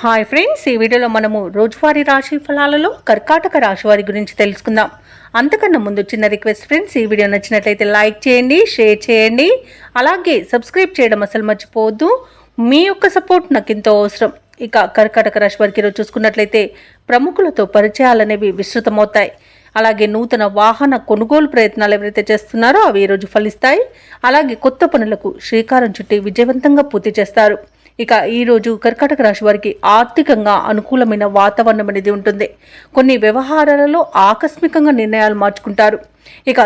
Hi friends, ఈ వీడియోలో మనము రోజువారీ రాశి ఫలాలలో కర్కాటక రాశి వారి గురించి తెలుసుకుందాం. అంతకన్నా ముందు చిన్న రిక్వెస్ట్ ఫ్రెండ్స్, ఈ వీడియో నచ్చినట్లయితే లైక్ చేయండి, షేర్ చేయండి, అలాగే సబ్స్క్రైబ్ చేయడం అసలు మర్చిపోవద్దు. మీ యొక్క సపోర్ట్ నాకు ఎంతో అవసరం. ఇక కర్కాటక రాశి వారికి ఈరోజు చూసుకున్నట్లయితే ప్రముఖులతో పరిచయాలనేవి విస్తృతమవుతాయి. అలాగే నూతన వాహన కొనుగోలు ప్రయత్నాలు ఎవరైతే చేస్తున్నారో అవి ఈరోజు ఫలిస్తాయి. అలాగే కొత్త పనులకు శ్రీకారం చుట్టి విజయవంతంగా పూర్తి చేస్తారు. ఇక ఈరోజు కర్కాటక రాశి వారికి ఆర్థికంగా అనుకూలమైన వాతావరణం అనేది ఉంటుంది. కొన్ని వ్యవహారాలలో ఆకస్మికంగా నిర్ణయాలు మార్చుకుంటారు. ఇక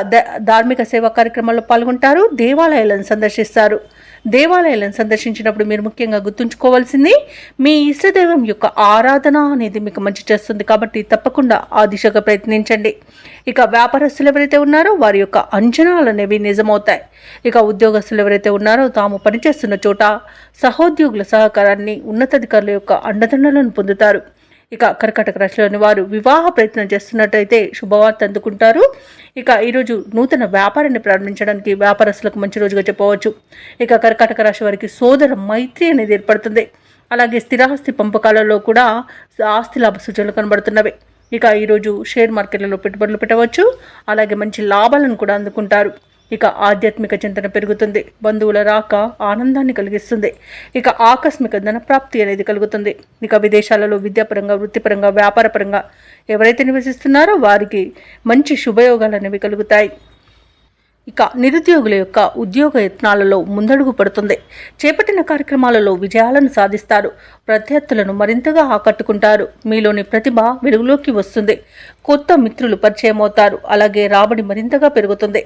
ధార్మిక సేవా కార్యక్రమాల్లో పాల్గొంటారు. దేవాలయాలను సందర్శిస్తారు. దేవాలయాలను సందర్శించినప్పుడు మీరు ముఖ్యంగా గుర్తుంచుకోవాల్సింది, మీ ఇష్టదైవం యొక్క ఆరాధన అనేది మీకు మంచి చేస్తుంది. కాబట్టి తప్పకుండా ఆ దిశగా ప్రయత్నించండి. ఇక వ్యాపారస్తులు ఎవరైతే ఉన్నారో వారి యొక్క అంచనాలు అనేవి నిజమవుతాయి. ఇక ఉద్యోగస్తులు ఎవరైతే ఉన్నారో తాము పనిచేస్తున్న చోట సహోద్యోగుల సహకారాన్ని, ఉన్నతాధికారుల యొక్క అండదండలను పొందుతారు. ఇక కర్కాటక రాశిలోని వారు వివాహ ప్రయత్నం చేస్తున్నట్టయితే శుభవార్త అందుకుంటారు. ఇక ఈరోజు నూతన వ్యాపారాన్ని ప్రారంభించడానికి వ్యాపారస్తులకు మంచి రోజుగా చెప్పవచ్చు. ఇక కర్కాటక రాశి వారికి సోదర మైత్రి అనేది ఏర్పడుతుంది. అలాగే స్థిరాస్తి పంపకాలలో కూడా ఆస్తి లాభ సూచనలు కనబడుతున్నవి. ఇక ఈరోజు షేర్ మార్కెట్లలో పెట్టుబడులు పెట్టవచ్చు. అలాగే మంచి లాభాలను కూడా అందుకుంటారు. ఇక ఆధ్యాత్మిక చింతన పెరుగుతుంది. బంధువుల రాక ఆనందాన్ని కలిగిస్తుంది. ఇక ఆకస్మిక ధనప్రాప్తి అనేది కలుగుతుంది. ఇక విదేశాలలో విద్యాపరంగా, వృత్తిపరంగా, వ్యాపారపరంగా ఎవరైతే నివసిస్తున్నారో వారికి మంచి శుభయోగాలు అనేవి కలుగుతాయి. ఇక నిరుద్యోగుల యొక్క ఉద్యోగ యత్నాలలో ముందడుగు పడుతుంది. చేపట్టిన కార్యక్రమాలలో విజయాలను సాధిస్తారు. ప్రత్యర్థులను మరింతగా ఆకట్టుకుంటారు. మీలోని ప్రతిభ వెలుగులోకి వస్తుంది. కొత్త మిత్రులు పరిచయం అవుతారు. అలాగే రాబడి మరింతగా పెరుగుతుంది.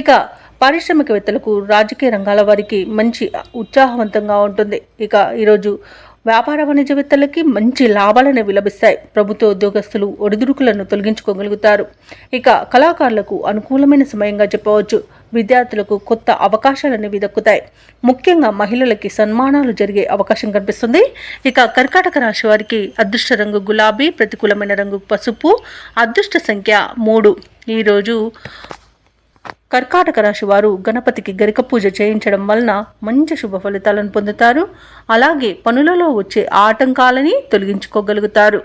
ఇక పారిశ్రామికవేత్తలకు, రాజకీయ రంగాల వారికి మంచి ఉత్సాహవంతంగా ఉంటుంది. ఇక ఈరోజు వ్యాపార వాణిజ్యవేత్తలకి మంచి లాభాలను విలభిస్తాయి. ప్రభుత్వ ఉద్యోగస్తులు ఒడిదుడుకులను తొలగించుకోగలుగుతారు. ఇక కళాకారులకు అనుకూలమైన సమయంగా చెప్పవచ్చు. విద్యార్థులకు కొత్త అవకాశాలనేవి దక్కుతాయి. ముఖ్యంగా మహిళలకి సన్మానాలు జరిగే అవకాశం కనిపిస్తుంది. ఇక కర్కాటక రాశి వారికి అదృష్ట రంగు గులాబీ, ప్రతికూలమైన రంగు పసుపు, అదృష్ట సంఖ్య 3. ఈరోజు కర్కాటక రాశి వారు గణపతికి గరిక పూజ చేయించడం వలన మంచి శుభ ఫలితాలను పొందుతారు. అలాగే పనులలో వచ్చే ఆటంకాలని తొలగించుకోగలుగుతారు.